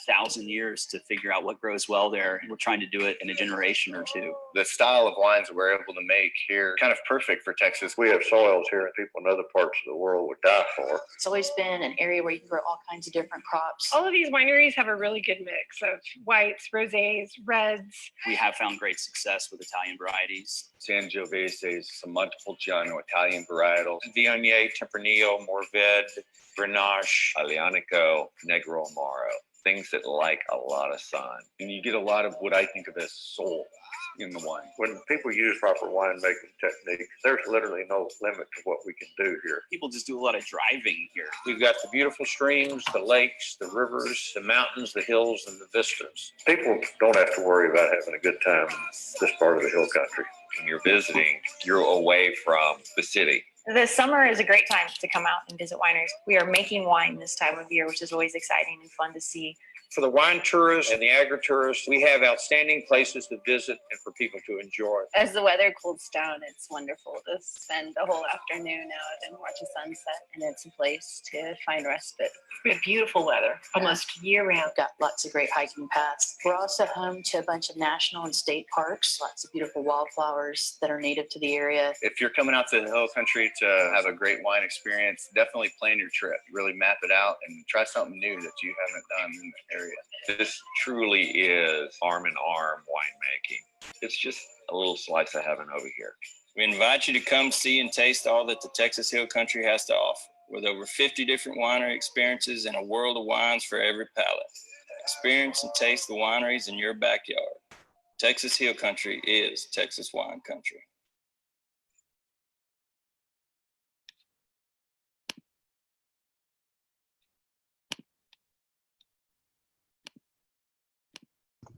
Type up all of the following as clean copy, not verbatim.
1,000 years to figure out what grows well there. And we're trying to do it in a generation or two. The style of wines that we're able to make here, kind of perfect for Texas. We have soils here that people in other parts of the world would die for. It's always been an area where you can grow all kinds of different crops. All of these wineries have a really good mix of whites, rosés, reds. We have found great success with Italian varieties. Sangiovese, some Montepulciano Italian varietals. Viognier, Tempranillo, Mourvèdre, Grenache, Aglianico, Negro Amaro. Things that like a lot of sun. And you get a lot of what I think of as soul in the wine. When people use proper winemaking techniques, there's literally no limit to what we can do here. People just do a lot of driving here. We've got the beautiful streams, the lakes, the rivers, the mountains, the hills, and the vistas. People don't have to worry about having a good time in this part of the hill country. When you're visiting, you're away from the city. The summer is a great time to come out and visit wineries. We are making wine this time of year, which is always exciting and fun to see. For the wine tourists and the agri-tourists, we have outstanding places to visit and for people to enjoy. As the weather cools down, it's wonderful to spend the whole afternoon out and watch a sunset, and it's a place to find respite. We have beautiful weather almost year round. We've got lots of great hiking paths. We're also home to a bunch of national and state parks, lots of beautiful wildflowers that are native to the area. If you're coming out to the hill country to have a great wine experience, definitely plan your trip. Really map it out and try something new that you haven't done in the area. This truly is arm-in-arm winemaking. It's just a little slice of heaven over here. We invite you to come see and taste all that the Texas Hill Country has to offer. With over 50 different winery experiences and a world of wines for every palate. Experience and taste the wineries in your backyard. Texas Hill Country is Texas wine country.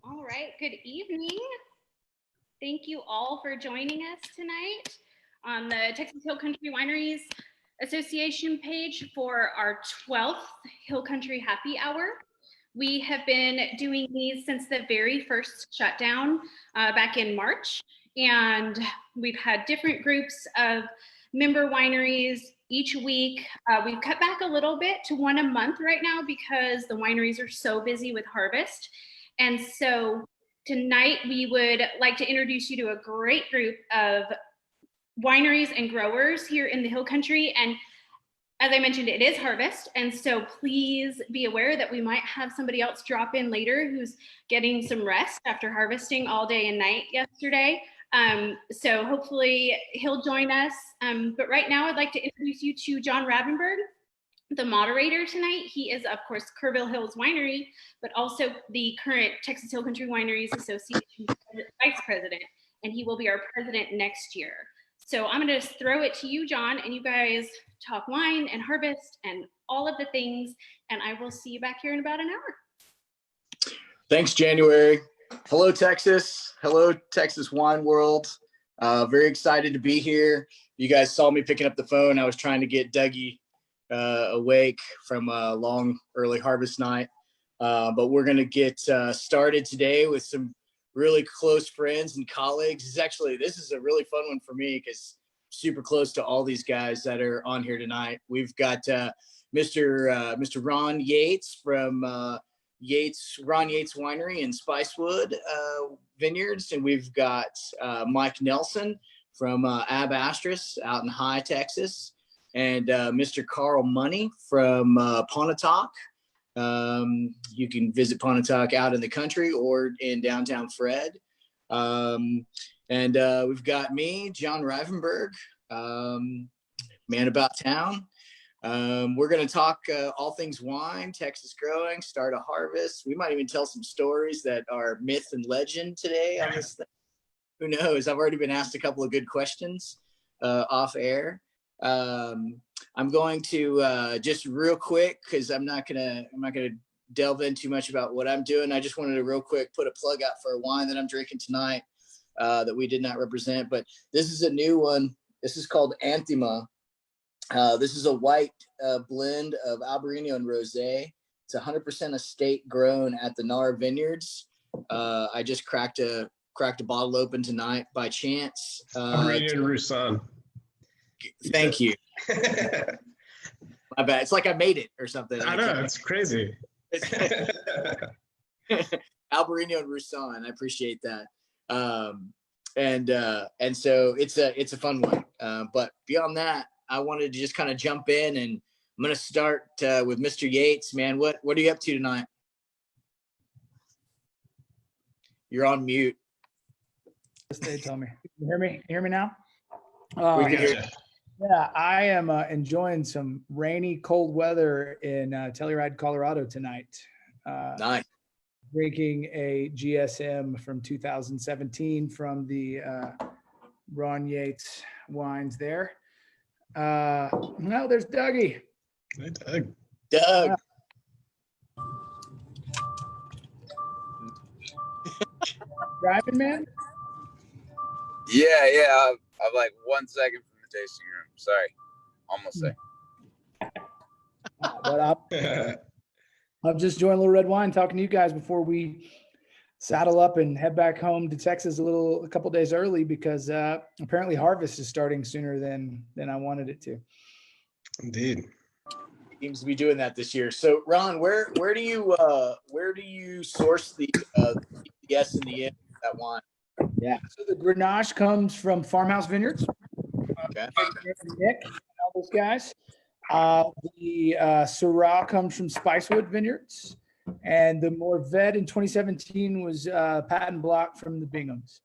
All right, good evening. Thank you all for joining us tonight on the Texas Hill Country Wineries Association page for our 12th Hill Country Happy Hour. We have been doing these since the very first shutdown back in March, and we've had different groups of member wineries each week. We've cut back a little bit to one a month right now because the wineries are so busy with harvest. And so tonight we would like to introduce you to a great group of wineries and growers here in the Hill Country. And as I mentioned, it is harvest. And so please be aware that we might have somebody else drop in later who's getting some rest after harvesting all day and night yesterday. So hopefully he'll join us. But right now I'd like to introduce you to John Rivenburgh, the moderator tonight. He is, of course, Kerrville Hills Winery, but also the current Texas Hill Country Wineries Association Vice President, and he will be our president next year. So I'm gonna just throw it to you, John, and you guys talk wine and harvest and all of the things, and I will see you back here in about an hour. Thanks, January. Hello, Texas. Hello, Texas wine world. Very excited to be here. You guys saw me picking up the phone. I was trying to get Dougie awake from a long early harvest night. But we're gonna get started today with some really close friends and colleagues. This is a really fun one for me because super close to all these guys that are on here tonight. We've got Mr. Ron Yates from Ron Yates Winery in Spicewood Vineyards, and we've got Mike Nelson from Astris out in High, Texas, and Mr. Carl Money from Pontotoc. You can visit Pontotoc out in the country or in downtown Fred. And we've got me, John Rivenburgh, man about town. We're going to talk all things wine, Texas growing, start a harvest. We might even tell some stories that are myth and legend today on this thing. Who knows? I've already been asked a couple of good questions off air. I'm going to just real quick, because I'm not gonna delve in too much about what I'm doing. I just wanted to real quick put a plug out for a wine that I'm drinking tonight that we did not represent, but this is a new one. This is called Anthema. This is a white blend of Albarino and Rosé. It's 100% estate grown at the NAR Vineyards. I just cracked a bottle open tonight by chance. Albarino and Roussan. Thank you. My bad. It's like I made it or something. I know, it's crazy. Barbarino and Roussan. I appreciate that. And so it's a fun one. But beyond that, I wanted to just kind of jump in, and I'm going to start with Mr. Yates, man. What are you up to tonight? You're on mute. They tell me. You hear me? You hear me now? We can hear you. Yeah, I am enjoying some rainy, cold weather in Telluride, Colorado tonight. Nice. Drinking a GSM from 2017 from the Ron Yates wines there. No, there's Dougie. Hey, Doug. Doug. Driving, man? Yeah. I'm like 1 second from the tasting room. Sorry. Almost there. But I'm just enjoying a little red wine, talking to you guys before we saddle up and head back home to Texas a couple days early, because apparently harvest is starting sooner than I wanted it to. Indeed. Seems to be doing that this year. So Ron, where do you source the S and the N that wine? Yeah. So the Grenache comes from Farmhouse Vineyards. Okay. Nick, all those guys. The Syrah comes from Spicewood Vineyards, and the Morvet in 2017 was patent block from the Binghams.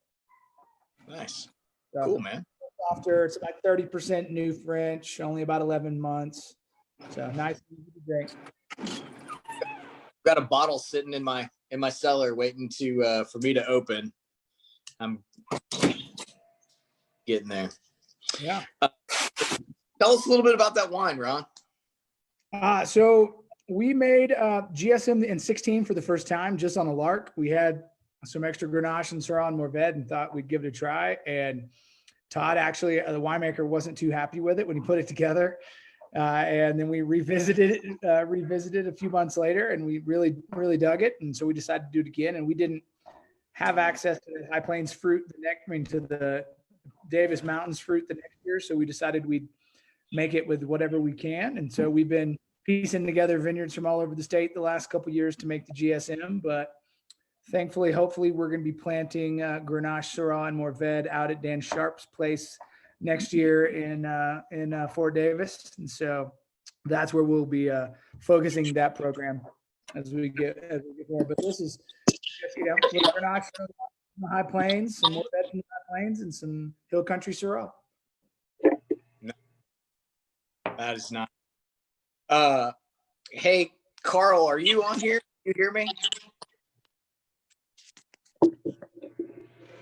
Nice. So Cool, man. Softer, it's about 30% new French, only about 11 months. So nice and easy to drink. Got a bottle sitting in my cellar waiting for me to open. I'm getting there. Yeah. Tell us a little bit about that wine, Ron. So we made GSM in 16 for the first time, just on a lark. We had some extra Grenache and Syrah and Morvet and thought we'd give it a try. And Todd, actually, the winemaker, wasn't too happy with it when he put it together. And then we revisited it a few months later, and we really dug it. And so we decided to do it again. And we didn't have access to the High Plains fruit to the Davis Mountains fruit the next year. So we decided we'd make it with whatever we can. And so we've been piecing together vineyards from all over the state the last couple of years to make the GSM. But thankfully, hopefully, we're going to be planting Grenache, Syrah, and Morvet out at Dan Sharp's place next year in Fort Davis. And so that's where we'll be focusing that program as we get more. But this is just, Grenache from the High Plains, some Morvet from the High Plains, and some Hill Country Syrah. That is not. Hey, Carl, are you on here? You hear me?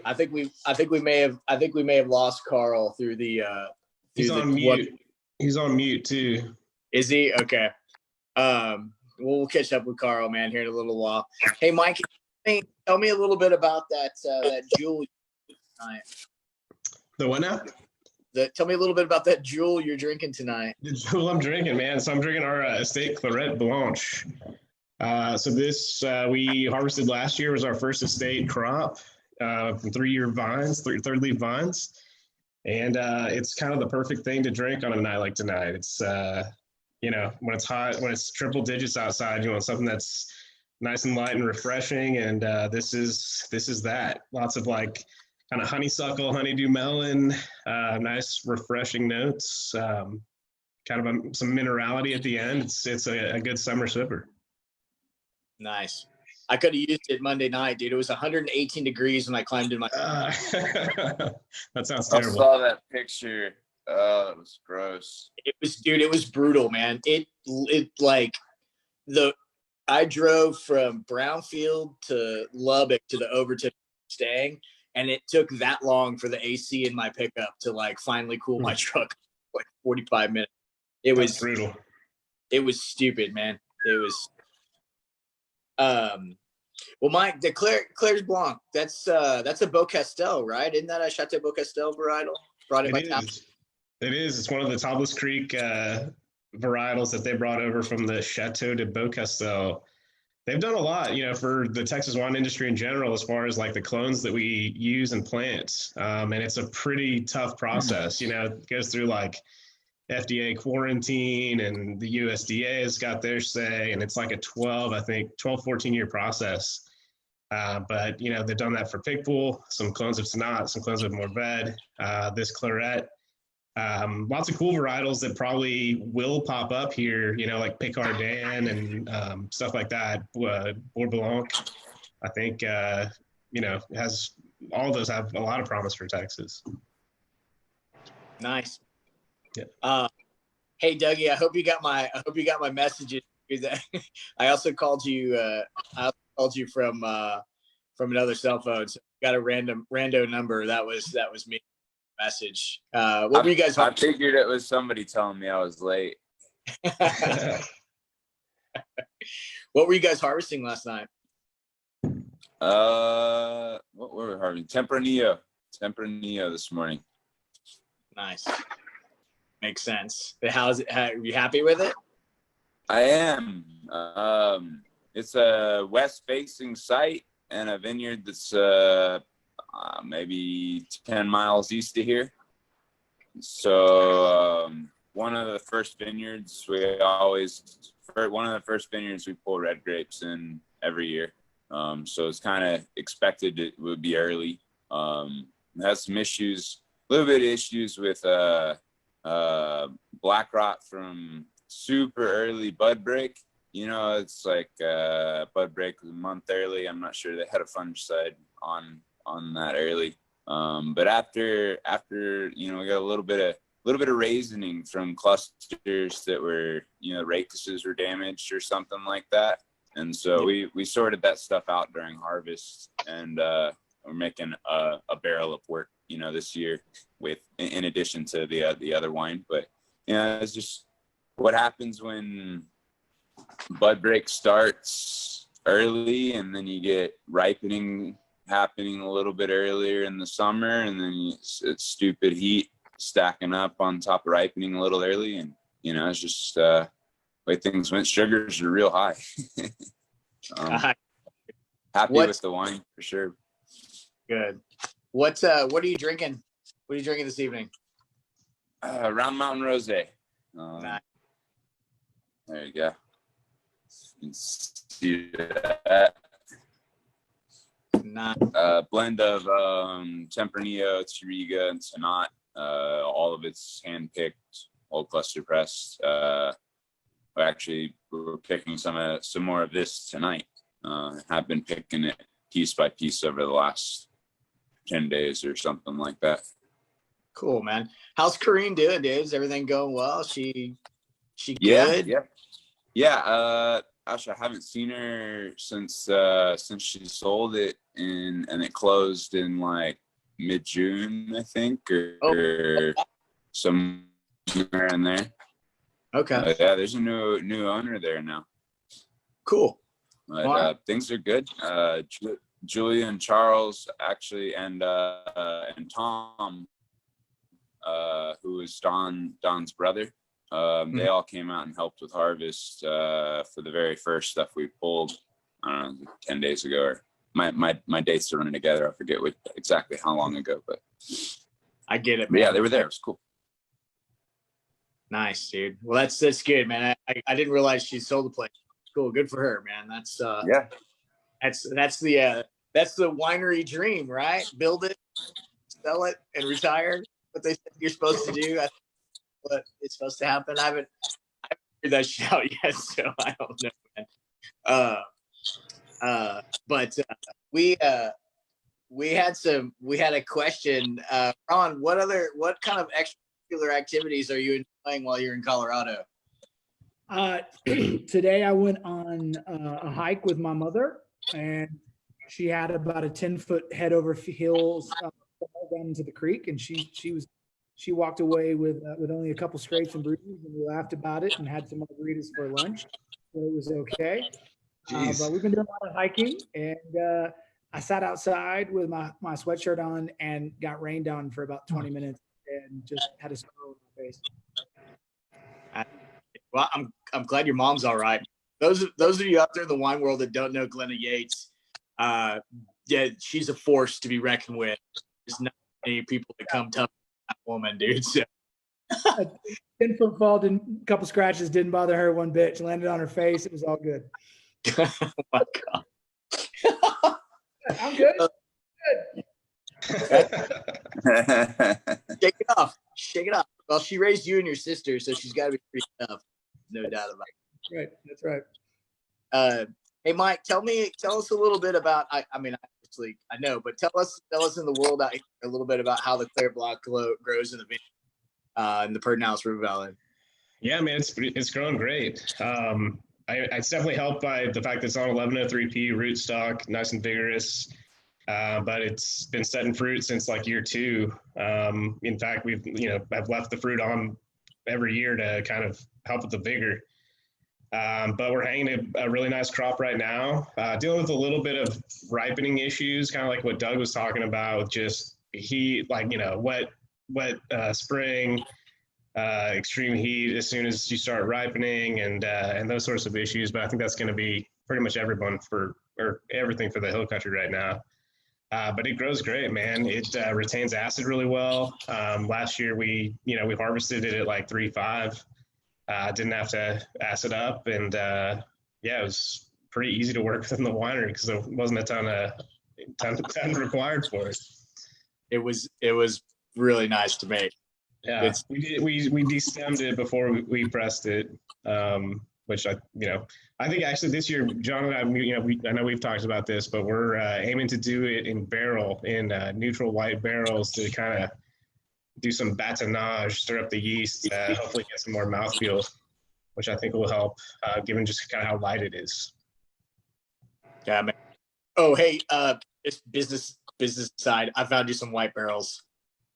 I think we may have lost Carl through the. He's on mute. He's on mute too. Is he? Okay. We'll catch up with Carl, man, here in a little while. Hey, Mike, tell me a little bit about that jewel tonight. The what now? Tell me a little bit about that jewel you're drinking tonight. The jewel I'm drinking, man. So I'm drinking our estate Claret Blanche. So this we harvested last year, was our first estate crop from 3-year vines, third leaf vines. And it's kind of the perfect thing to drink on a night like tonight. It's, when it's hot, when it's triple digits outside, you want something that's nice and light and refreshing. And this is that. Lots of like kind of honeysuckle, honeydew melon, nice refreshing notes, kind of some minerality at the end. It's a good summer sipper. Nice. I could have used it Monday night, dude. It was 118 degrees when I climbed in my. That sounds I terrible. saw that picture. Oh, it was gross. It was brutal, man. I drove from Brownfield to Lubbock to the Overton Stang, and it took that long for the AC in my pickup to like finally cool my truck, like 45 minutes. It was brutal. It was stupid, man. It was. Well, Mike, the Claire's Blanc, that's a Beaucastel, right? Isn't that a Chateau Beaucastel varietal? Brought in by Top. It is. It's one of the Topless Creek varietals that they brought over from the Chateau de Beaucastel. They've done a lot, for the Texas wine industry in general, as far as like the clones that we use and plant. And it's a pretty tough process. It goes through like FDA quarantine, and the USDA has got their say, and it's like a 14 year process. But they've done that for Pickpool, some clones of Sonat, some clones of Mourvèdre, this Claret. Lots of cool varietals that probably will pop up here, like Picardin and stuff like that. Bourg Blanc, I think, has all those have a lot of promise for Texas. Nice. Yeah. Hey, Dougie, I hope you got my messages. I also called you. From another cell phone. So got a rando number. That was me. Message. What were you guys? I figured it was somebody telling me I was late. What were you guys harvesting last night? What were we harvesting? Tempranillo this morning. Nice. Makes sense. How's it? Are you happy with it? I am. It's a west-facing site and a vineyard that's maybe 10 miles east of here. So one of the first vineyards we pull red grapes in every year. So it's kind of expected it would be early. It has some issues, a little bit of issues with black rot from super early bud break. It's like bud break was a month early. I'm not sure they had a fungicide on that early. But after we got a little bit of raisening from clusters that were rachises were damaged or something like that. And so we sorted that stuff out during harvest, and we're making a barrel of work this year in addition to the other wine. But it's just what happens when bud break starts early, and then you get ripening happening a little bit earlier in the summer, and then it's stupid heat stacking up on top of ripening a little early, and it's just the way things went. Sugars are real high. Happy with the wine for sure. Good. What are you drinking? What are you drinking this evening? Round Mountain Rosé. Nice. There you go. You can see that. Nice. Blend of Tempranillo, Touriga, and Sonat. All of it's hand-picked, old cluster pressed. We're picking some more of this tonight. I've been picking it piece by piece over the last 10 days or something like that. Cool, man. How's Corrine doing, dude? Is everything going well? She good? Yeah. Actually, I haven't seen her since she sold it and it closed in like mid-June, I think, or somewhere in there. Okay. Yeah, there's a new owner there now. Cool. But things are good. Julia and Charles actually, and Tom, who is Don's brother. They all came out and helped with harvest for the very first stuff we pulled, I don't know, 10 days ago. Or my dates are running together. I forget exactly how long ago, but I get it, man. Yeah, they were there. It was cool. Nice, dude. Well, that's good, man. I didn't realize she sold the place. Cool, good for her, man. That's the winery dream, right? Build it, sell it, and retire. What they said you're supposed to do. That's what it's supposed to happen. I haven't figured that shit out yet, so I don't know, man. But we had a question. Ron, what kind of extracurricular activities are you enjoying while you're in Colorado? Today I went on a hike with my mother, and she had about a 10-foot head over heels down into the creek, and she walked away with only a couple scrapes and bruises, and we laughed about it and had some margaritas for lunch, so it was okay. But we've been doing a lot of hiking, and I sat outside with my sweatshirt on and got rained on for about 20 minutes and just had a smile on my face. Well, I'm glad your mom's all right. Those of you out there in the wine world that don't know Glenna Yates, yeah, she's a force to be reckoned with. There's not many people that come tough with that woman, dude. So. 10-foot fall, a couple scratches, didn't bother her one bit. She landed on her face. It was all good. Oh my God. I'm good. Shake it off. Shake it off. Well, she raised you and your sister, so she's got to be pretty tough. No doubt about it. Right. That's right. Hey, Mike, tell us a little bit about. I mean, obviously, I know, but tell us in the world out here a little bit about how the Claire Block grows in the vineyard, in the Pedernales River Valley. Yeah, man, it's growing great. It's definitely helped by the fact that it's on 1103P rootstock, nice and vigorous. But it's been setting fruit since like year 2. In fact, I've left the fruit on every year to kind of help with the vigor. But we're hanging a really nice crop right now, dealing with a little bit of ripening issues, kind of like what Doug was talking about, just heat, wet spring, extreme heat as soon as you start ripening and those sorts of issues. But I think that's going to be pretty much everything for the hill country right now. But it grows great, man. It retains acid really well. Last year we harvested it at like 3.5. Didn't have to acid up, and it was pretty easy to work with in the winery because there wasn't a ton required for it. It was really nice to make. Yeah, we destemmed it before we pressed it, which I think actually this year, John and I, I know we've talked about this, but we're aiming to do it in neutral white barrels to kind of do some batonnage, stir up the yeast, hopefully get some more mouthfeel, which I think will help, given just kind of how light it is. Yeah, man. Oh, hey, it's business side. I found you some white barrels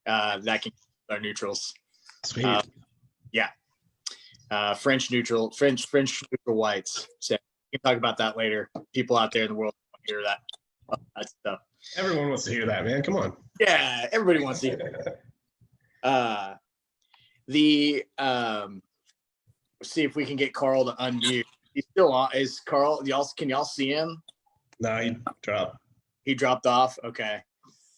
that can are neutrals. Sweet. French neutral whites. So we can talk about that later. People out there in the world want to hear that stuff. Everyone wants to hear that, man. Come on. Yeah, everybody wants to hear that. Let's see if we can get Carl to unmute. He's still on. Is Carl? Can y'all see him? No, he dropped. He dropped off. Okay.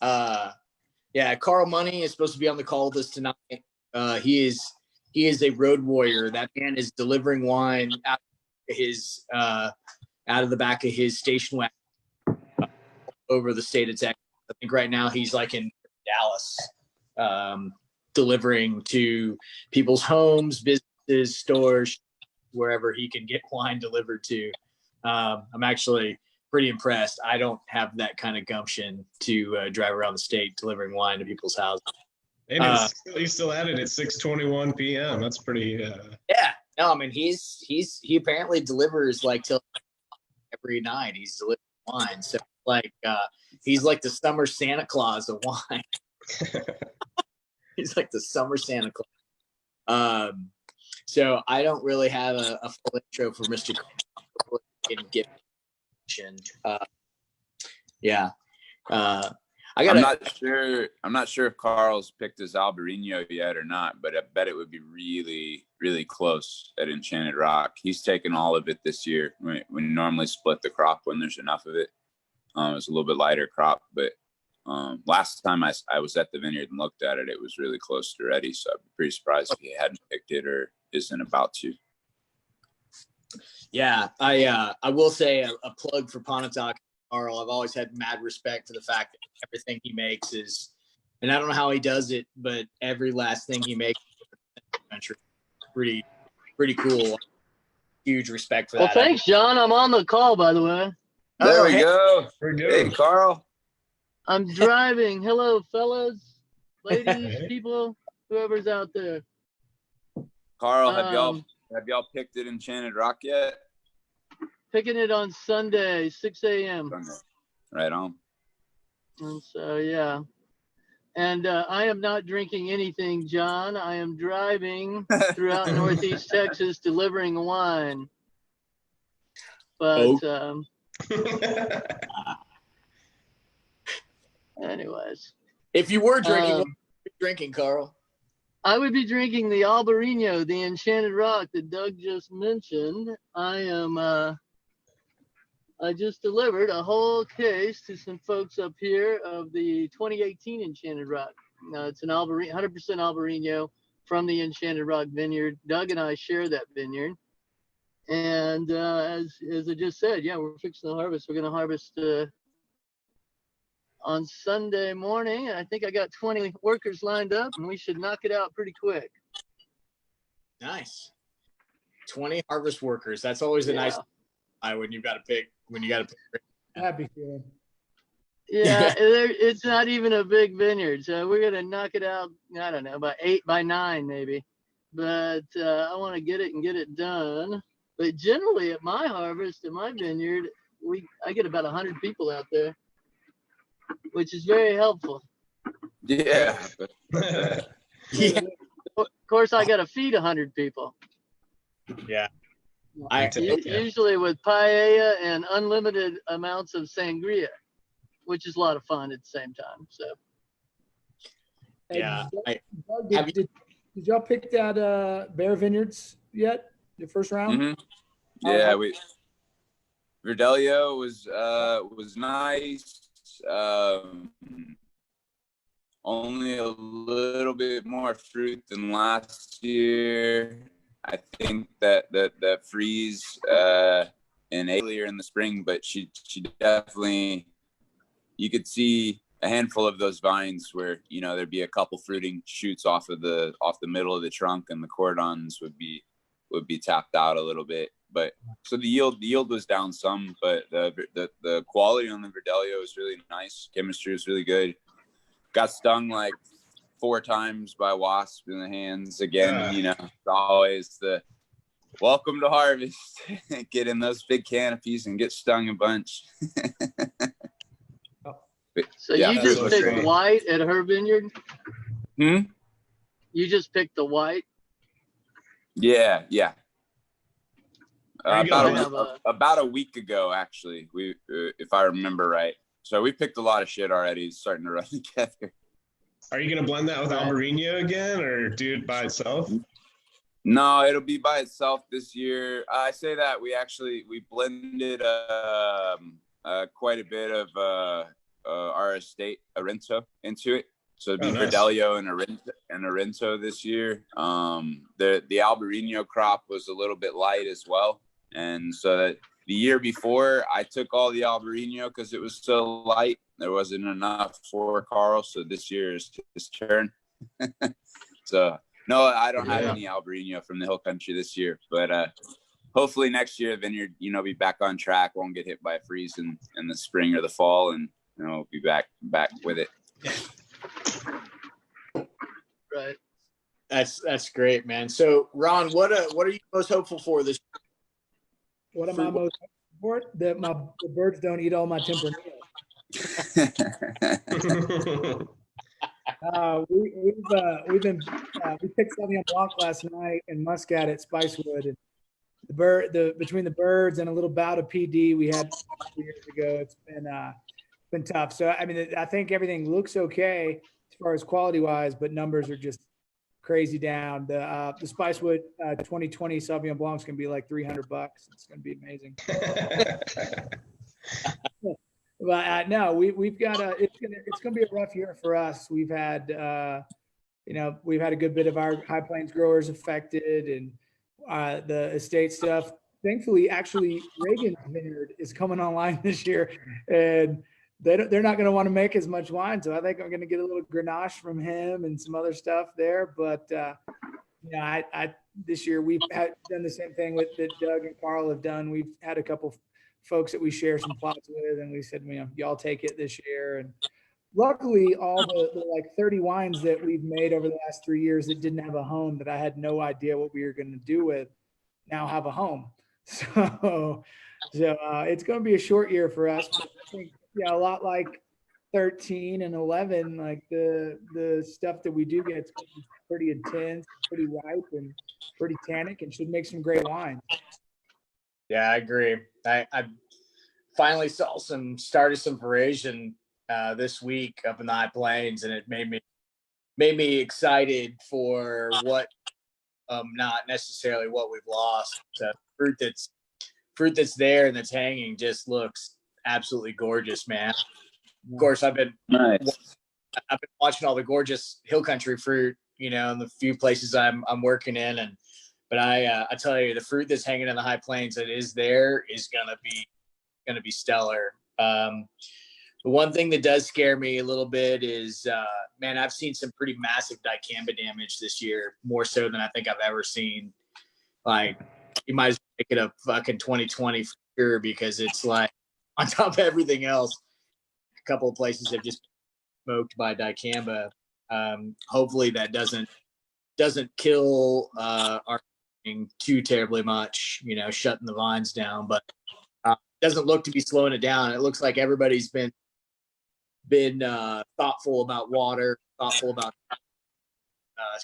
Carl Money is supposed to be on the call with us tonight. He is a road warrior. That man is delivering wine out of the back of his station wagon over the state of Texas. I think right now he's like in Dallas, delivering to people's homes, businesses, stores, wherever he can get wine delivered to. I'm actually pretty impressed. I don't have that kind of gumption to drive around the state delivering wine to people's houses. And he's still at it at 6:21 p.m. That's pretty. Yeah. No, I mean he apparently delivers like till every night. He's delivering wine, so he's like the summer Santa Claus of wine. He's like the summer Santa Claus. So I don't really have a full intro for Mr. Carl. Can give. I'm not sure if Carl's picked his Albarino yet or not, but I bet it would be really, really close at Enchanted Rock. He's taken all of it this year. We normally split the crop when there's enough of it. It's a little bit lighter crop, but last time I was at the vineyard and looked at it, it was really close to ready. So I'd be pretty surprised if he hadn't picked it or isn't about to. Yeah, I will say a plug for Pontotoc. Carl, I've always had mad respect for the fact that everything he makes is, and I don't know how he does it, but every last thing he makes is pretty cool. Huge respect for that. Well, thanks, John. I'm on the call, by the way. There we go. We're good. Hey, Carl. I'm driving. Hello, fellas, ladies, people, whoever's out there. Carl, have y'all picked it Enchanted Rock yet? Picking it on Sunday, 6 a.m. Right on. And so, yeah. And I am not drinking anything, John. I am driving throughout Northeast Texas delivering wine. But anyways. If you were drinking, what would you be drinking, Carl? I would be drinking the Albarino, the Enchanted Rock that Doug just mentioned. I just delivered a whole case to some folks up here of the 2018 Enchanted Rock. It's an 100% Albarino from the Enchanted Rock Vineyard. Doug and I share that vineyard. And as I just said, we're fixing to harvest. We're going to harvest on Sunday morning. I think I got 20 workers lined up, and we should knock it out pretty quick. Nice. 20 harvest workers. That's always a nice when you got to pick. Happy feeling. Yeah, it's not even a big vineyard, so we're gonna knock it out. I don't know, about 8 by 9 maybe. But I want to get it done. But generally, at my harvest, at my vineyard, I get about 100 people out there, which is very helpful. Yeah. Yeah. Of course, I got to feed 100 people. Yeah. Usually with paella and unlimited amounts of sangria, which is a lot of fun at the same time. So. Yeah. Did y'all pick that Bear Vineyards yet? The first round? Mm-hmm. Yeah, Verdelho was nice. Only a little bit more fruit than last year. I think that freeze in earlier in the spring, but she definitely, you could see a handful of those vines where, you know, there'd be a couple fruiting shoots off the middle of the trunk, and the cordons would be tapped out a little bit. But so the yield was down some, but the quality on the Verdelho was really nice. Chemistry was really good. Got stung like 4 times by wasps in the hands. Again, you know, it's always the welcome to harvest. Get in those big canopies and get stung a bunch. So you just picked white at her vineyard? Hmm? You just picked the white? Yeah. About a week ago, actually, we if I remember right. So we picked a lot of shit already. It's starting to run together. Are you going to blend that with Albarino again, or do it by itself? No, it'll be by itself this year. I say that we blended quite a bit of our estate Arento into it. So it'd be Verdelho and Arento this year. The Albarino crop was a little bit light as well, and so the year before I took all the Albarino because it was so light. There wasn't enough for Carl, so this year is his turn. So no, I don't have any Albarino from the Hill Country this year, but hopefully next year the vineyard, you know, be back on track. Won't get hit by a freeze in the spring or the fall, and you know, be back with it. Right. That's great, man. So Ron, what are you most hopeful for this? What am I most hopeful for? That the birds don't eat all my Tempranillo. We picked Sauvignon Blanc last night and Muscat at Spicewood, and between the birds and a little bout of PD we had 2 years ago, it's been tough. So I mean, I think everything looks okay as far as quality wise, but numbers are just crazy down. The Spicewood 2020 Sauvignon Blanc is gonna be like $300. It's gonna be amazing. But no, we've got it's gonna be a rough year for us. We've had we've had a good bit of our High Plains growers affected, and the estate stuff. Thankfully, actually, Reagan's Vineyard is coming online this year, and they're not going to want to make as much wine. So I think I'm going to get a little Grenache from him and some other stuff there. But I this year we've done the same thing that Doug and Carl have done. We've had a couple folks that we share some plots with, and we said, y'all take it this year. And luckily, all the like 30 wines that we've made over the last 3 years that didn't have a home, that I had no idea what we were going to do with, now have a home. So it's going to be a short year for us. But I think, a lot like 13 and 11, like the stuff that we do get is pretty intense, pretty ripe, and pretty tannic, and should make some great wine. Yeah, I agree. I finally started some Parisian this week up in the High Plains, and it made me excited for what not necessarily what we've lost. Fruit that's there and that's hanging just looks absolutely gorgeous, man. Of course, I've been watching all the gorgeous Hill Country fruit, in the few places I'm working in, but I tell you, the fruit that's hanging in the High Plains that is there is gonna be stellar. The one thing that does scare me a little bit is, man, I've seen some pretty massive dicamba damage this year, more so than I think I've ever seen. Like, you might as well make it a fucking 2020 for sure, because it's like, on top of everything else, a couple of places have just been smoked by dicamba. Hopefully that doesn't kill our thing too terribly much, you know, shutting the vines down, but doesn't look to be slowing it down. It looks like everybody's been thoughtful about water, thoughtful about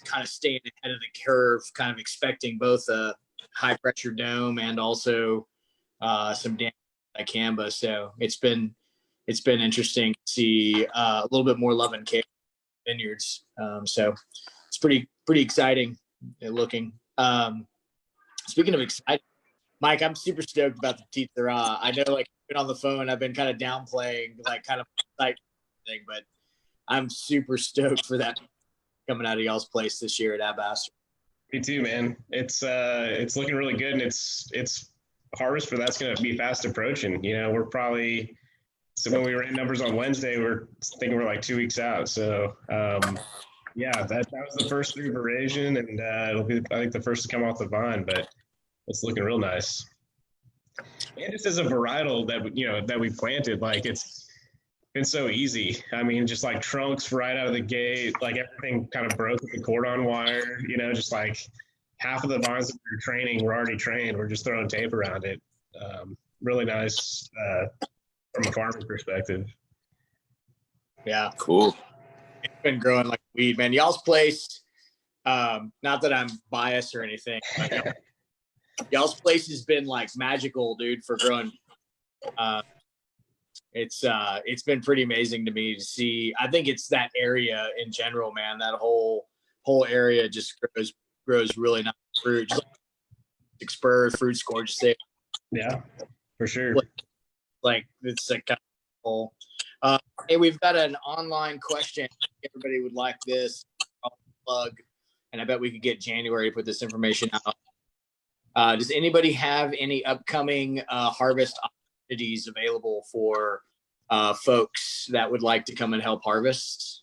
kind of staying ahead of the curve, kind of expecting both a high pressure dome and also some damage to dicamba. So it's been interesting to see a little bit more love and care in vineyards. So it's pretty exciting looking. Speaking of exciting, Mike, I'm super stoked about the Petite Syrah. I know, like, been on the phone, I've been kind of downplaying, like, kind of like thing, but I'm super stoked for that coming out of y'all's place this year at Astris. Me too, man. It's looking really good, and it's harvest for that's going to be fast approaching. You know, we're probably, so when we ran numbers on Wednesday, we're thinking we're like 2 weeks out. So yeah, that was the first through veraison, and it'll be, I think, the first to come off the vine, but it's looking real nice. And just as a varietal that we planted, like, it's been so easy. I mean, just like trunks right out of the gate, like everything kind of broke with the cordon wire, you know, just like half of the vines that we were training were already trained. We're just throwing tape around it. Really nice from a farming perspective. Yeah. Cool. It's been growing like weed, man. Y'all's place, not that I'm biased or anything, but y'all's place has been like magical, dude, for growing. It's been pretty amazing to me to see. I think it's that area in general, man. That whole area just grows really nice fruit. Just like Spur fruit's gorgeous there. Yeah, for sure. Like it's like kind of cool. Hey, we've got an online question. Everybody would like this. I'll plug, and I bet we could get January to put this information out. Does anybody have any upcoming harvest opportunities available for folks that would like to come and help harvest?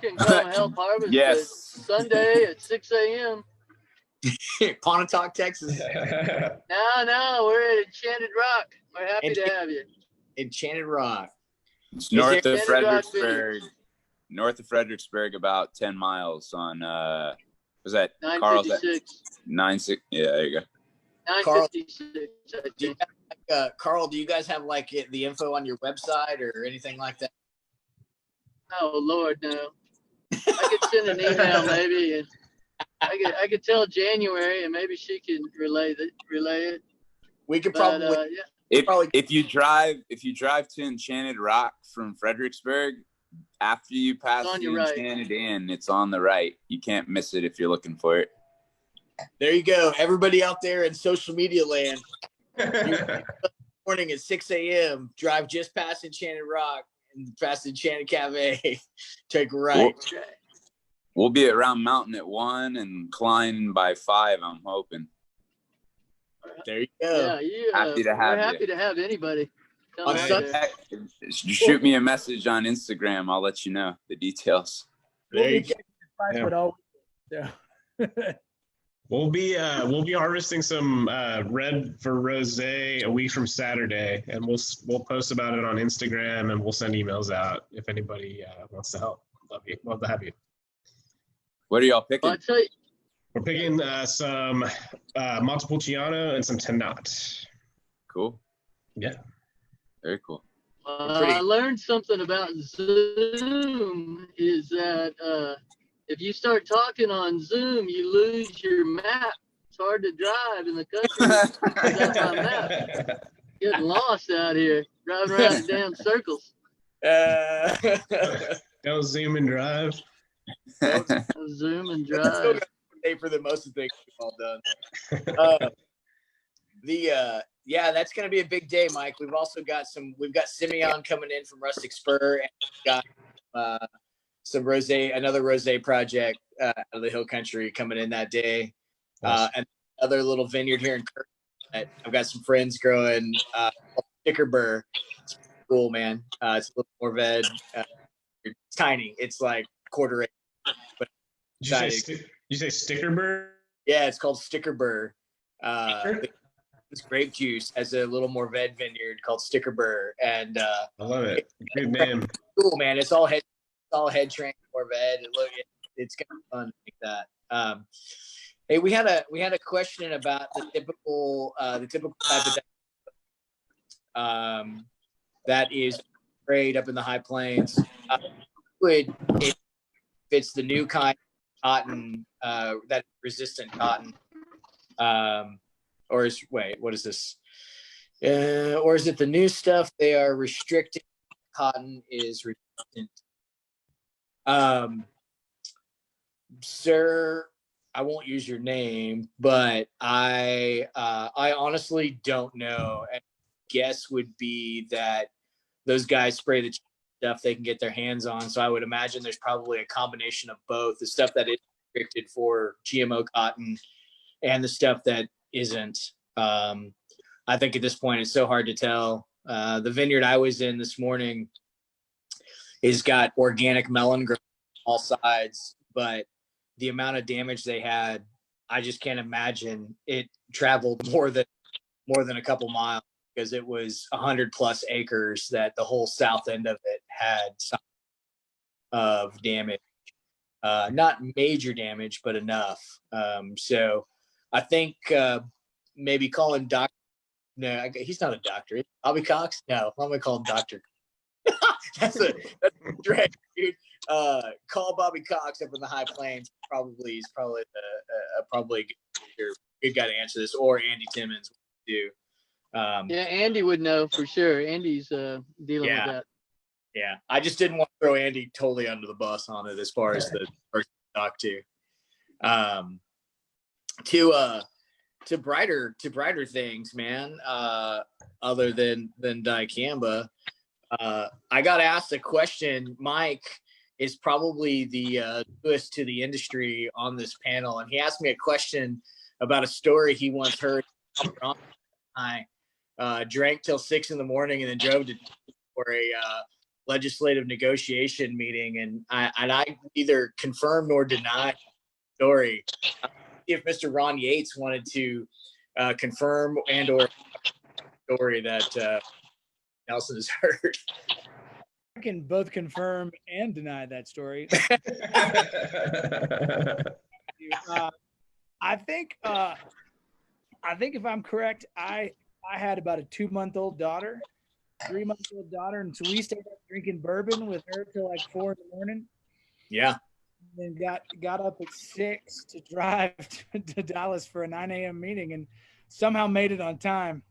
You can come and help harvest Yes. Sunday at 6 a.m. Pontotoc, Texas. No, we're at Enchanted Rock. We're happy to have you. Enchanted Rock. It's north of Enchanted Rock Fredericksburg. North of Fredericksburg, about 10 miles on was that Carl's? 96. Yeah, there you go. 956. Carl, do you guys have like the info on your website or anything like that? Oh Lord, no. I could send an email maybe, and I could tell January, and maybe she can relay it. We could probably. Yeah. If you drive to Enchanted Rock from Fredericksburg, after you pass the Enchanted Inn, it's on the right. You can't miss it if you're looking for it. There you go. Everybody out there in social media land. Morning at 6 a.m. Drive just past Enchanted Rock and past Enchanted Cafe. Take a right. We'll be at Round Mountain at 1 and Klein by 5, I'm hoping. There you go. Yeah, happy to have we're happy to have anybody. On Sunday, shoot me a message on Instagram. I'll let you know the details. There you go. Yeah. We'll be harvesting some red for rosé a week from Saturday, and we'll post about it on Instagram, and we'll send emails out if anybody wants to help. Love to have you. What are y'all picking? Well, I tell you, we're picking some Montepulciano and some Tannat. Cool. Yeah. Very cool. I learned something about Zoom is that if you start talking on Zoom, you lose your map. It's hard to drive in the country without my map. Getting lost out here, driving around in damn circles. Don't zoom and drive. Zoom and drive. Day for the most of the things we've all done. Yeah, that's going to be a big day, Mike. We've also got Simeon coming in from Rustic Spur, and we've got another rosé project out of the Hill Country coming in that day. And another little vineyard here in Kerrville. I've got some friends growing Stickerburgh. It's cool, man. It's a little more red. It's tiny. It's like quarter acre. But Did you say Stickerburgh? yeah, it's called Stickerburgh. This grape juice has a little more red vineyard called Stickerburgh, and I love it. Good name. cool, man. It's all head trained more red. It's gonna be fun to make that. Hey, we had a question about the typical type of that is sprayed up in the high plains. If it's the new kind of cotton, that resistant cotton, or what is this? Or is it the new stuff they are restricting? Cotton is resistant. Sir, I won't use your name, but I honestly don't know. And guess would be that those guys spray the stuff they can get their hands on. So I would imagine there's probably a combination of both, the stuff that is restricted for GMO cotton and the stuff that isn't. I think at this point it's so hard to tell. The vineyard I was in this morning has got organic melon growing on all sides, but the amount of damage they had, I just can't imagine it traveled more than a couple miles, because it was 100+ acres that the whole south end of it had some of damage. Not major damage, but enough. So I think maybe call him Doc. No, he's not a doctor. Bobby Cox? No, I'm gonna call him Doctor. that's a drag, dude. Call Bobby Cox up in the high plains. He's probably a good guy to answer this, or Andy Timmons would do. Yeah, Andy would know for sure. Andy's dealing with that. Yeah, I just didn't want to throw Andy totally under the bus on it as far as the person to talk to. To brighter things, man. Other than dicamba, I got asked a question. Mike is probably the newest to the industry on this panel, and he asked me a question about a story he once heard. I drank till 6 a.m. and then drove to for a legislative negotiation meeting, and I either confirm nor deny the story. If Mr. Ron Yates wanted to confirm and or story that Nelson has heard. I can both confirm and deny that story. I think if I'm correct, I had about a 2-month-old daughter, 3-month-old daughter, and so we stayed up drinking bourbon with her till like 4 a.m. Yeah. And then got up at 6 to drive to Dallas for a 9 a.m. meeting, and somehow made it on time.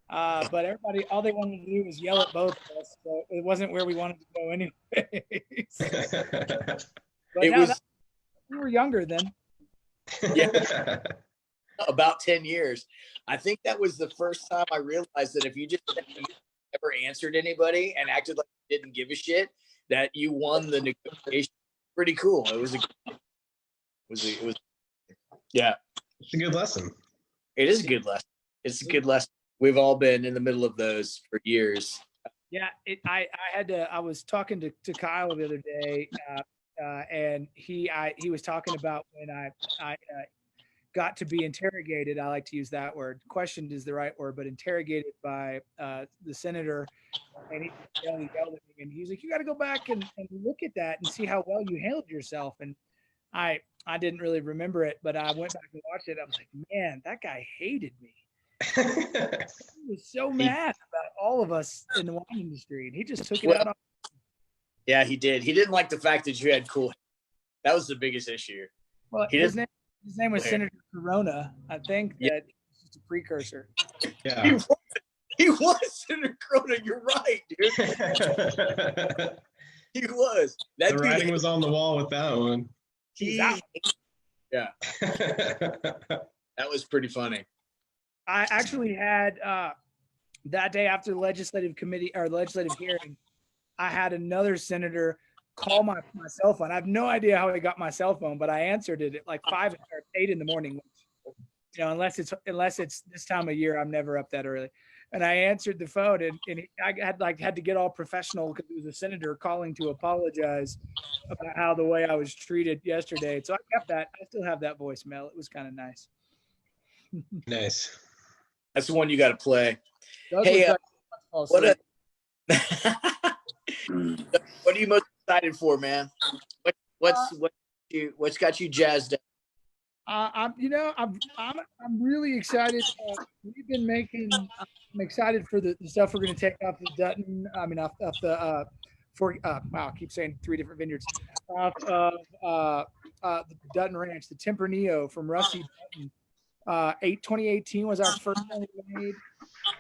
But everybody, all they wanted to do was yell at both of us, so it wasn't where we wanted to go anyways. But we were younger then. Yeah, about 10 years. I think that was the first time I realized that if you just never answered anybody and acted like you didn't give a shit, that you won the negotiation. Pretty cool. It was yeah. It's a good lesson. It is a good lesson. It's a good lesson. We've all been in the middle of those for years. Yeah, I was talking to Kyle the other day, and he was talking about when I got to be interrogated. I like to use that word. Questioned is the right word, but interrogated by the senator, and he yelled at me, and he was like, "You got to go back and look at that and see how well you handled yourself." And I didn't really remember it, but I went back and watched it. I was like, man, that guy hated me. He was so mad about all of us in the wine industry, and he just took it out on. Yeah, he did. He didn't like the fact that you had cool hair. That was the biggest issue. Well, his name was Senator Corona. I think that was just a precursor. Yeah. He was Senator Corona. You're right, dude. He was. The writing was on the wall with that one. Yeah. That was pretty funny. I actually had that day after the legislative committee or legislative hearing, I had another senator call my cell phone. I have no idea how he got my cell phone, but I answered it at like 5 or 8 in the morning. You know, unless it's this time of year, I'm never up that early. And I answered the phone, and I had to get all professional because it was a senator calling to apologize about how the way I was treated yesterday. So I kept that. I still have that voicemail. It was kind of nice. Nice. That's the one you got to play. Doug Hey, was what are you most excited for, man? What's got you jazzed up? I'm really excited. We've been making. I'm excited for the stuff we're going to take off the Dutton. I mean, off the wow, I keep saying 3 different vineyards. Off of the Dutton Ranch, the Tempranillo from Rusty Dutton. 2018 was our first one we made,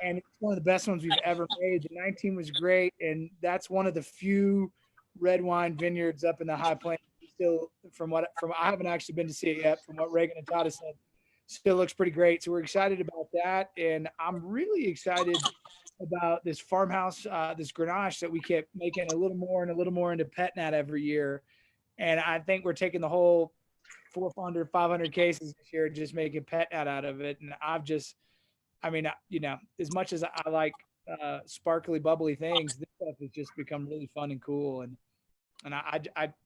and it's one of the best ones we've ever made. The 19 was great, and that's one of the few red wine vineyards up in the High Plains. Still, I haven't actually been to see it yet. From what Reagan and Todd said, still looks pretty great. So we're excited about that, and I'm really excited about this farmhouse, this Grenache that we kept making a little more and a little more into pet nat every year. And I think we're taking the whole 400, 500 cases this year, just making pet nat out of it. And as much as I like sparkly, bubbly things, this stuff has just become really fun and cool. And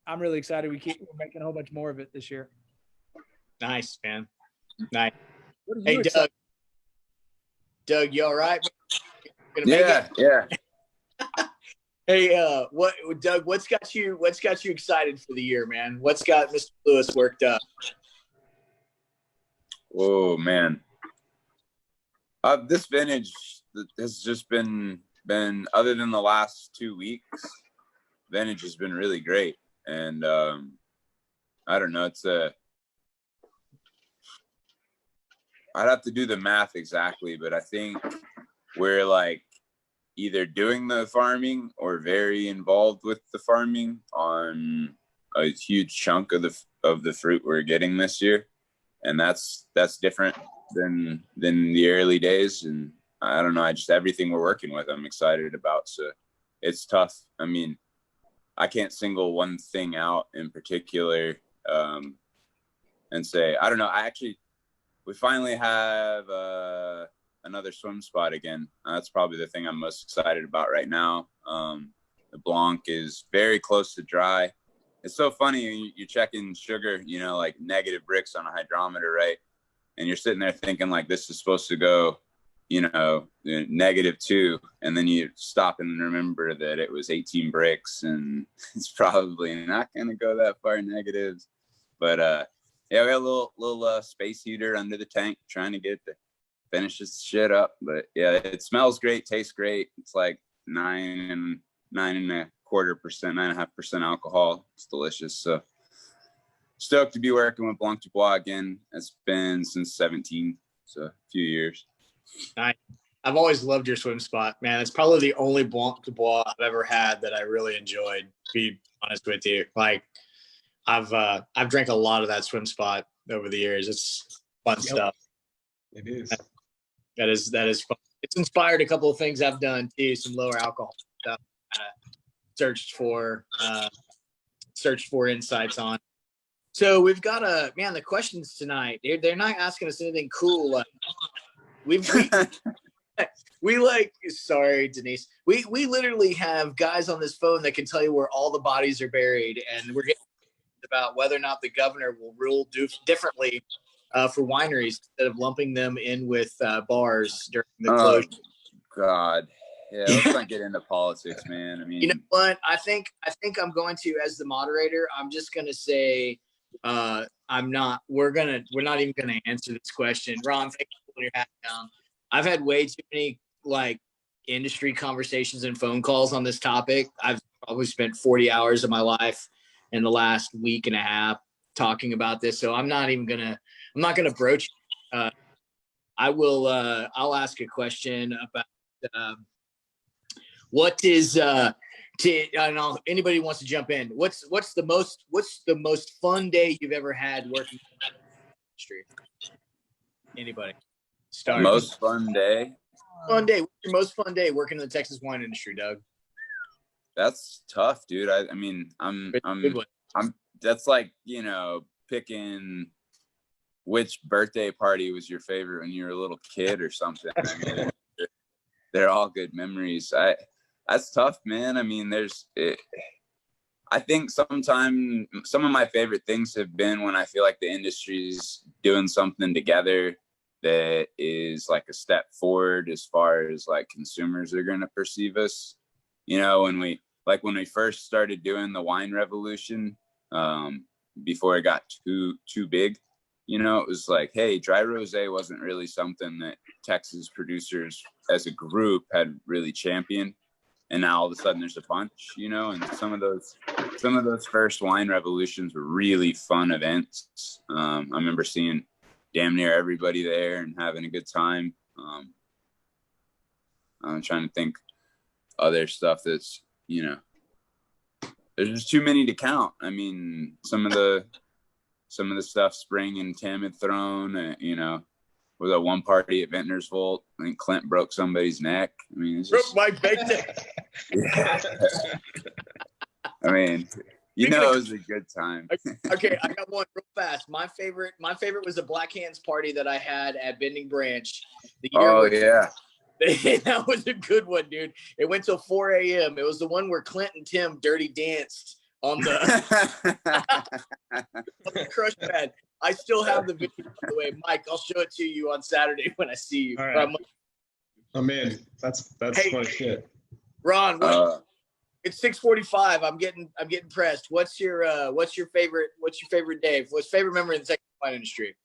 I'm really excited. We're making a whole bunch more of it this year. Nice, man. Nice. Hey, Doug. Doug, you all right? Yeah. Hey, Doug, what's got you excited for the year, man? What's got Mr. Lewis worked up? Oh man. This vintage has just been other than the last 2 weeks, vintage has been really great. And I don't know, I'd have to do the math exactly, but I think we're like either doing the farming or very involved with the farming on a huge chunk of the fruit we're getting this year. And that's different than the early days. And I don't know, everything we're working with, I'm excited about. So it's tough. I mean, I can't single one thing out in particular and say, I don't know. We finally have another swim spot again. That's probably the thing I'm most excited about right now. The Blanc is very close to dry. It's so funny. You're checking sugar, like negative bricks on a hydrometer, right? And you're sitting there thinking like this is supposed to go, -2. And then you stop and remember that it was 18 bricks and it's probably not going to go that far negatives. But yeah, we got a little space heater under the tank trying to get it to finish this shit up. But yeah, it smells great, tastes great. It's like 9.25%, alcohol. It's delicious. So stoked to be working with Blanc du Bois again. It's been since 17, so a few years. Nice. I've always loved your swim spot, man. It's probably the only Blanc du Bois I've ever had that I really enjoyed, to be honest with you. Like I've drank a lot of that swim spot over the years. It's fun stuff. It is. That is fun. It's inspired a couple of things I've done too, some lower alcohol stuff. Searched for insights on. So we've got the questions tonight. They're not asking us anything cool. Sorry, Denise. We literally have guys on this phone that can tell you where all the bodies are buried, and we're getting about whether or not the governor will rule differently for wineries instead of lumping them in with bars during the closure. God. Yeah, let's not get into politics, man. I mean, you know what? I think I'm going to, as the moderator, I'm just going to say we're not even going to answer this question. Ron, thank you for putting your hat down. I've had way too many industry conversations and phone calls on this topic. I've probably spent 40 hours of my life in the last week and a half talking about this. So I'm not going to broach it. I'll ask a question about what is anybody wants to jump in. What's the most fun day you've ever had working in the industry? Anybody? Start. Most fun day? What's your most fun day working in the Texas wine industry, Doug? That's tough, dude. I mean, that's like, picking which birthday party was your favorite when you were a little kid or something. I mean, they're all good memories. That's tough, man. I mean, I think sometimes some of my favorite things have been when I feel like the industry's doing something together that is like a step forward as far as like consumers are going to perceive us. You know, when we first started doing the wine revolution, before it got too big, you know, it was like, hey, dry rosé wasn't really something that Texas producers as a group had really championed. And now all of a sudden there's a bunch, you know, and some of those first wine revolutions were really fun events. I remember seeing damn near everybody there and having a good time. I'm trying to think other stuff that's, you know, there's just too many to count. I mean, some of the stuff Spring and Tim had thrown, you know, with a one party at Vintner's Vault. I think Clint broke somebody's neck. I mean, it's just, broke my big yeah. I mean, you know, it was a good time. Okay, I got one real fast. My favorite was the Black Hands party that I had at Bending Branch. Yeah. That was a good one, dude. It went till 4 a.m. It was the one where Clint and Tim dirty danced on the, on the crush pad. I still have the video, by the way. Mike, I'll show it to you on Saturday when I see you. All right. Oh man, that's Hey, funny shit. Ron, it's 6:45. I'm getting pressed. What's your favorite day? What's favorite memory in the Texas wine industry?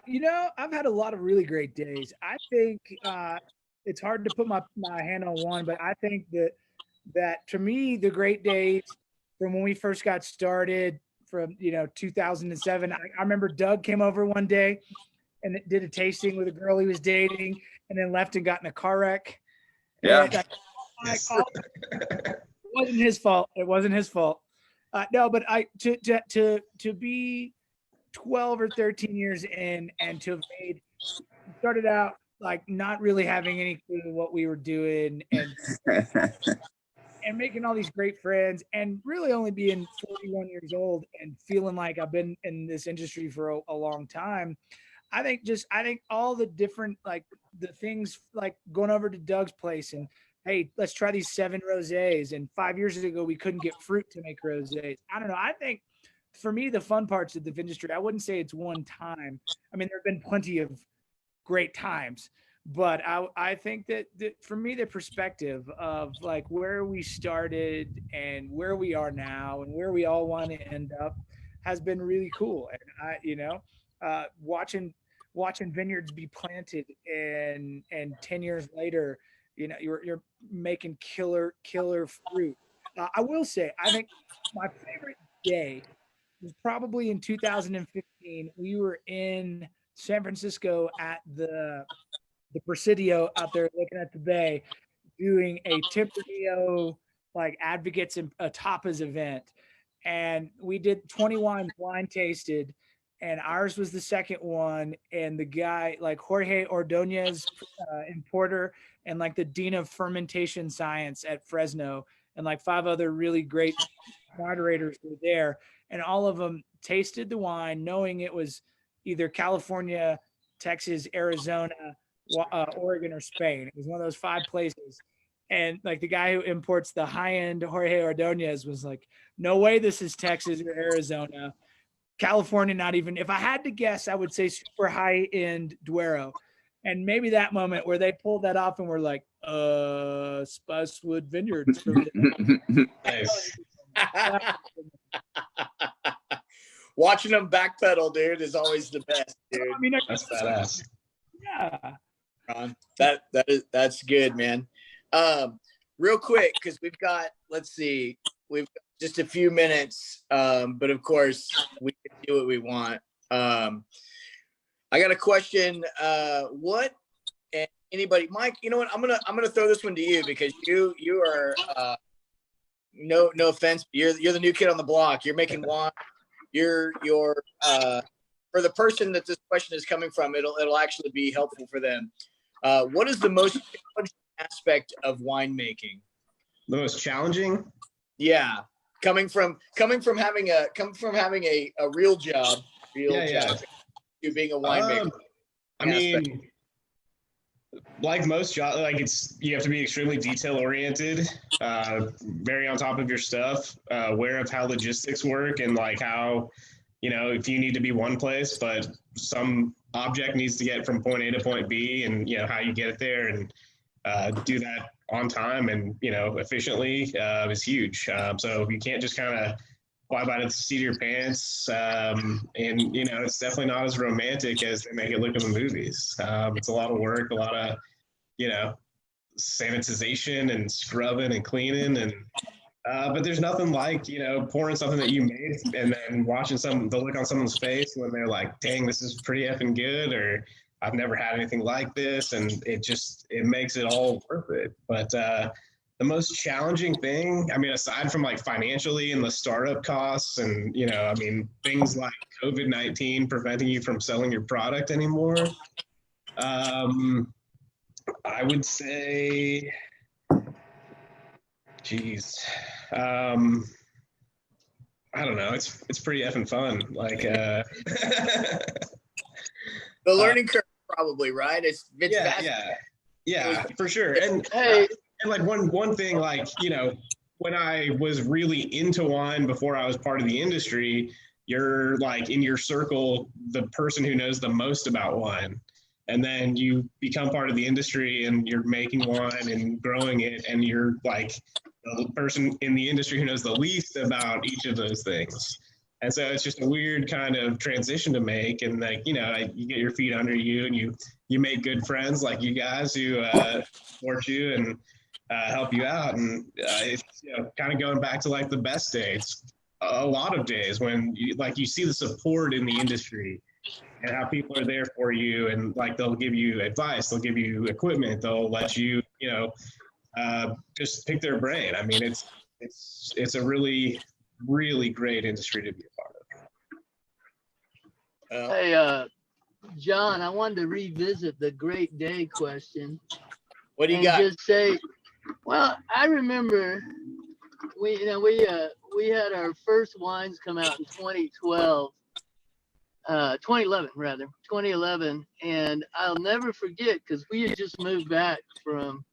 You know, I've had a lot of really great days. I think it's hard to put my hand on one, but I think that to me, the great days from when we first got started from, 2007, I remember Doug came over one day and did a tasting with a girl he was dating and then left and got in a car wreck. Yeah. It wasn't his fault. It wasn't his fault. No, but to be 12 or 13 years in and to have started out like not really having any clue what we were doing and making all these great friends and really only being 41 years old and feeling like I've been in this industry for a long time. I think all the different, like the things like going over to Doug's place and, hey, let's try these 7 rosés. And 5 years ago, we couldn't get fruit to make rosés. I don't know. I think for me, the fun parts of the industry, I wouldn't say it's one time. I mean, there have been plenty of great times, but I think that for me, the perspective of like where we started and where we are now and where we all want to end up has been really cool. And watching vineyards be planted and 10 years later, you're making killer fruit. I will say, I think my favorite day was probably in 2015. We were in San Francisco at the Presidio out there looking at the bay, doing a Tempranillo like advocates and a tapas event. And we did 20 wines blind tasted, and ours was the second one. And the guy like Jorge Ordonez, importer, and like the Dean of Fermentation Science at Fresno, and like 5 other really great moderators were there. And all of them tasted the wine knowing it was either California, Texas, Arizona, Oregon, or Spain. It was one of those 5 places. And like the guy who imports the high-end Jorge Ordonez was like, no way this is Texas or Arizona. California, not even. If I had to guess, I would say super high-end Duero. And maybe that moment where they pulled that off and were like, Spicewood Vineyards. Nice. Watching them backpedal, dude, is always the best, dude. I mean, That's badass. Yeah. Ron, that's good, man. Real quick, because we've got just a few minutes, but of course we can do what we want. I got a question. What and anybody, Mike? You know what? I'm gonna throw this one to you because you are no offense, but you're the new kid on the block. You're making wine. You're for the person that this question is coming from, it'll actually be helpful for them. What is the most challenging aspect of winemaking? The most challenging? Yeah, coming from having a real job, to being a winemaker. I mean, like most jobs, like you have to be extremely detail oriented, very on top of your stuff, aware of how logistics work and like how, if you need to be one place, but some object needs to get from point A to point B, and how you get it there and do that on time and efficiently is huge. So you can't just kind of fly by the seat of your pants, and it's definitely not as romantic as they make it look in the movies. It's a lot of work, a lot of sanitization and scrubbing and cleaning, and but there's nothing like pouring something that you made and then watching the look on someone's face when they're like, dang, this is pretty effing good, or I've never had anything like this, and it makes it all worth it. But the most challenging thing, I mean, aside from like financially and the startup costs and, things like COVID-19 preventing you from selling your product anymore, I would say, geez, I don't know. It's pretty effing fun. Like, the learning curve, probably, right? It's yeah, for sure. And and like one thing, like, when I was really into wine before I was part of the industry, you're like in your circle, the person who knows the most about wine. And then you become part of the industry and you're making wine and growing it, and you're like the person in the industry who knows the least about each of those things. And so it's just a weird kind of transition to make. And like, you get your feet under you and you make good friends like you guys who support you and help you out. And it's kind of going back to like the best days, a lot of days when you see the support in the industry and how people are there for you, and like they'll give you advice, they'll give you equipment, they'll let you just pick their brain. I mean, it's a really, really great industry to be a part of. Hey, John, I wanted to revisit the great day question. What do you got? Just say, well, I remember we had our first wines come out in 2011, and I'll never forget because we had just moved back from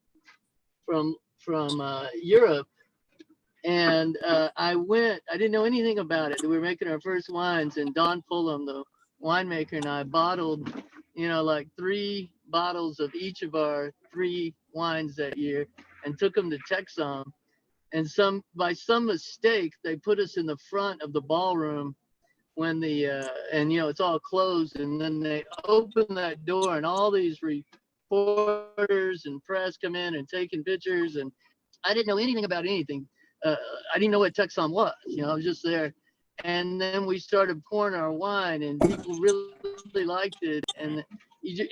Europe, and I didn't know anything about it. We were making our first wines, and Don Fulham, the winemaker, and I bottled, like 3 bottles of each of our 3 wines that year, and took them to Texom. And by some mistake, they put us in the front of the ballroom when it's all closed, and then they open that door and all these reporters and press come in and taking pictures, and I didn't know anything about anything. I didn't know what Texom was, I was just there. And then we started pouring our wine, and people really liked it. And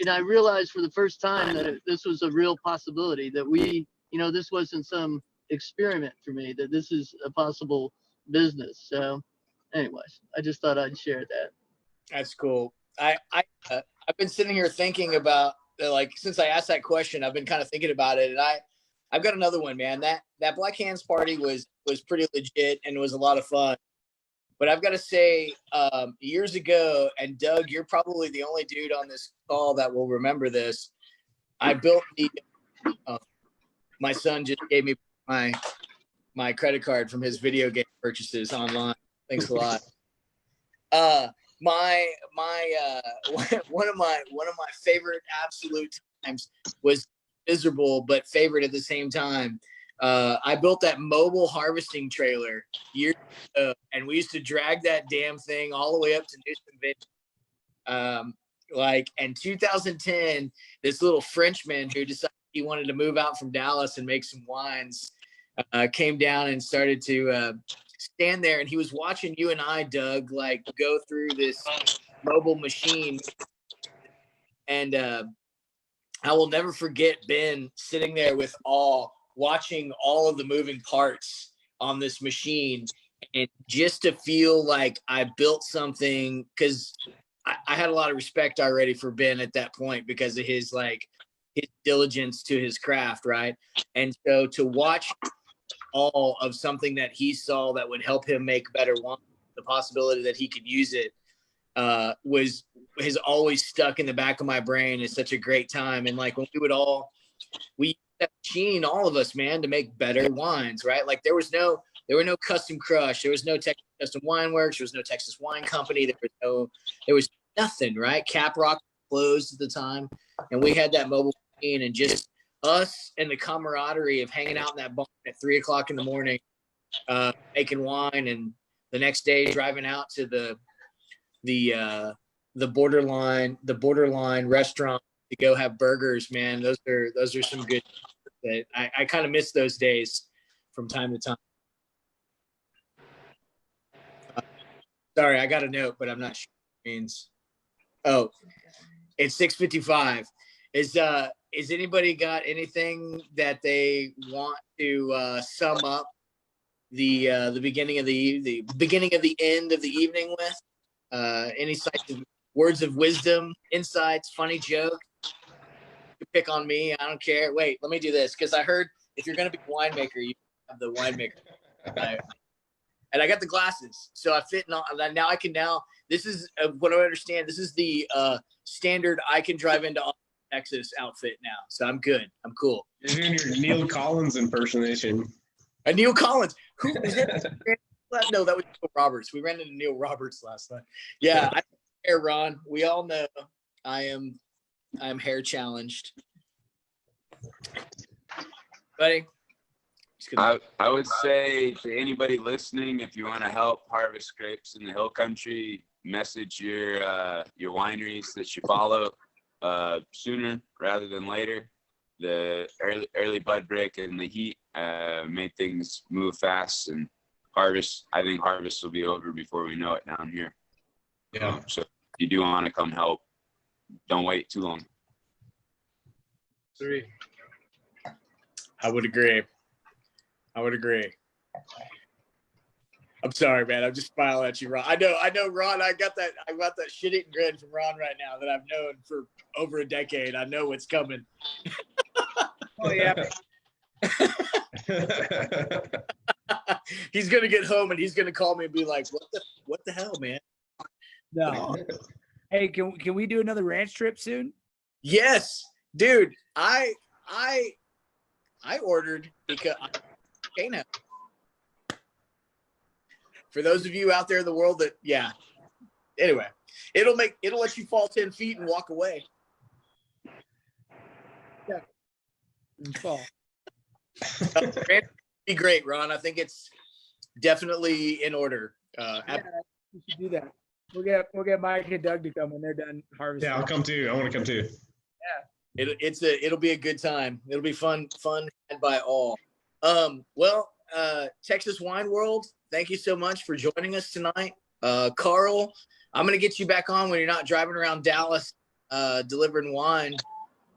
I realized for the first time that this was a real possibility, that this wasn't some experiment for me, that this is a possible business. So anyways, I just thought I'd share that. That's cool. I've been sitting here thinking about, like, since I asked that question, I've been kind of thinking about it, and I've got another one, man. That Black Hands party was pretty legit and it was a lot of fun. But I've got to say, years ago, and Doug, you're probably the only dude on this call that will remember this. I built my son just gave me my credit card from his video game purchases online. Thanks a lot. One of my favorite absolute times was miserable but favorite at the same time. I built that mobile harvesting trailer years ago, and we used to drag that damn thing all the way up to Newsom Vineyard. In 2010, this little Frenchman who decided he wanted to move out from Dallas and make some wines came down and started to stand there, and he was watching you and I, Doug, go through this mobile machine. And I will never forget Ben sitting there with awe, watching all of the moving parts on this machine, and just to feel like I built something, because I had a lot of respect already for Ben at that point because of his diligence to his craft, right? And so to watch all of something that he saw that would help him make better wine, the possibility that he could use it, has always stuck in the back of my brain as such a great time. And like when we used that machine, all of us, man, to make better wines, right? Like there were no Custom Crush, there was no Texas Custom Wine Works, there was no Texas Wine Company, there was nothing, right? Cap Rock closed at the time, and we had that mobile machine, and just us and the camaraderie of hanging out in that barn at 3 o'clock in the morning, making wine, and the next day driving out to the borderline restaurant to go have burgers, man. Those are some good that I kind of miss those days from time to time. Sorry, I got a note, but I'm not sure what it means. Oh, it's 6:55. Is anybody got anything that they want to sum up the beginning of the end of the evening with? Any words of wisdom, insights, funny jokes? You pick on me. I don't care. Wait, let me do this, because I heard if you're going to be a winemaker, you have the winemaker. And I got the glasses, so I fit now. I can this is what I understand. This is the standard I can drive into Texas outfit now. So I'm good. I'm cool. You're doing your Neil Collins impersonation. A Neil Collins. Who is it? No, that was Neil Roberts. We ran into Neil Roberts last night. Yeah, I hair, Ron. We all know I am hair challenged. Buddy. I would say to anybody listening, if you want to help harvest grapes in the hill country, message your wineries that you follow sooner rather than later. The early bud break and the heat made things move fast, and I think harvest will be over before we know it down here. Yeah. So if you do want to come help, don't wait too long. 3. I would agree. I'm sorry, man. I'm just smiling at you, Ron. I know, Ron. I got that shit-eating grin from Ron right now that I've known for over a decade. I know what's coming. Oh yeah. He's gonna get home and he's gonna call me and be like, "What the hell, man?" No. Hey, can we do another ranch trip soon? Yes, dude. I ordered because for those of you out there in the world that, yeah. Anyway, it'll let you fall 10 feet and walk away. Yeah. Fall. Be great, Ron. I think it's definitely in order. Yeah, we should do that. We'll get Mike and Doug to come when they're done harvesting. Yeah, I'll come too. I want to come too. Yeah. It'll be a good time. It'll be fun had by all. Texas Wine World, thank you so much for joining us tonight. Carl, I'm gonna get you back on when you're not driving around Dallas delivering wine.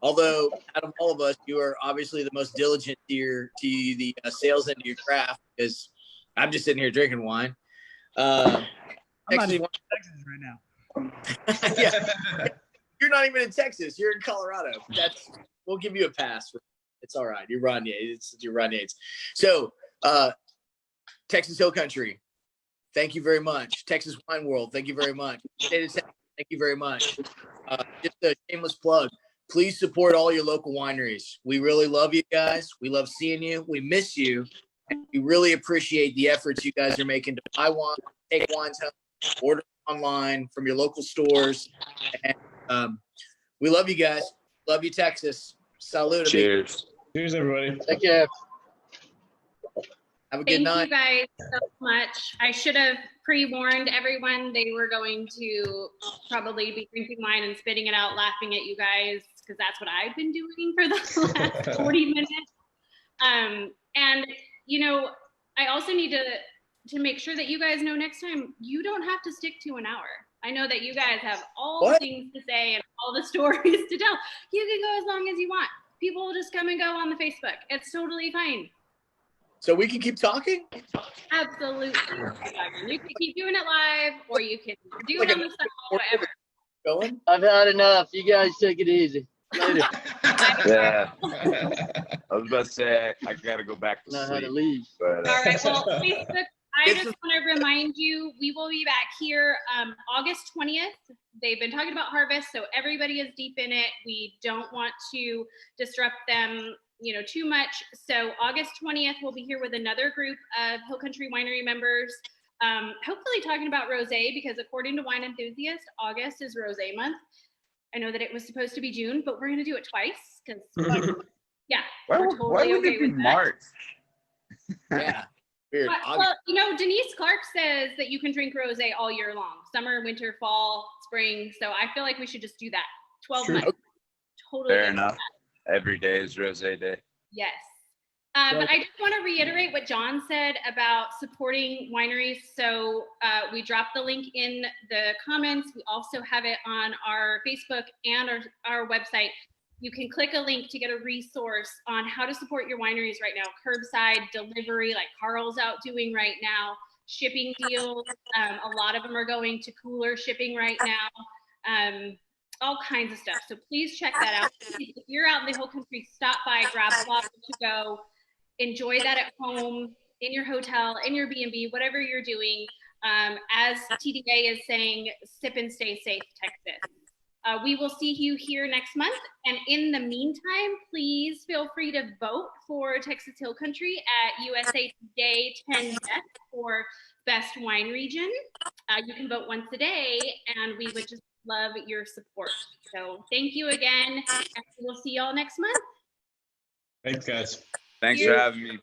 Although out of all of us, you are obviously the most diligent to the sales end of your craft, because I'm just sitting here drinking wine. I'm not even in Texas right now. Yeah. You're not even in Texas. You're in Colorado. We'll give you a pass. It's all right. You're Ron Yates. You're Ron Yates. So, Texas Hill Country, thank you very much. Texas Wine World, thank you very much. State of Texas, thank you very much. Just a shameless plug. Please support all your local wineries. We really love you guys. We love seeing you. We miss you. And we really appreciate the efforts you guys are making to buy wine, take wines home, order online from your local stores. And we love you guys. Love you, Texas. Salute. Cheers. Cheers, everybody. Take care. Have a good night. Thank you guys so much. I should have pre-warned everyone they were going to probably be drinking wine and spitting it out, laughing at you guys, because that's what I've been doing for the last 40 minutes. And, I also need to make sure that you guys know next time, you don't have to stick to an hour. I know that you guys have all the things to say and all the stories to tell. You can go as long as you want. People will just come and go on the Facebook. It's totally fine. So we can keep talking? Absolutely. You can keep doing it live, or you can do it on the side, whatever. Going? I've had enough. You guys take it easy. Later. Yeah. I was about to say I gotta go back to Know how to sleep. leave. But, All right. Well, Facebook, I just want to remind you, we will be back here August 20th. They've been talking about harvest, so everybody is deep in it. We don't want to disrupt them, too much. So August 20th, we'll be here with another group of Hill Country Winery members, hopefully talking about rosé, because according to Wine Enthusiast, August is rosé month. I know that it was supposed to be June, but we're going to do it twice because, yeah, we're totally okay with that. March? Yeah. Weird. Well, Denise Clark says that you can drink rosé all year long, summer, winter, fall, spring. So I feel like we should just do that. 12 months. Totally. Fair enough. Every day is rosé day. Yes. But I just want to reiterate what John said about supporting wineries. So we dropped the link in the comments. We also have it on our Facebook and our website. You can click a link to get a resource on how to support your wineries right now. Curbside delivery, like Carl's out doing right now, shipping deals. A lot of them are going to cooler shipping right now. All kinds of stuff. So please check that out. If you're out in the Hill Country, stop by, grab a bottle to go, enjoy that at home, in your hotel, in your B&B, whatever you're doing. As TDA is saying, sip and stay safe, Texas. We will see you here next month. And in the meantime, please feel free to vote for Texas Hill Country at USA Today 10 Best for Best Wine Region. You can vote once a day, and we would just love your support. So thank you again, and we'll see y'all next month. Thanks, guys. Thanks for having me.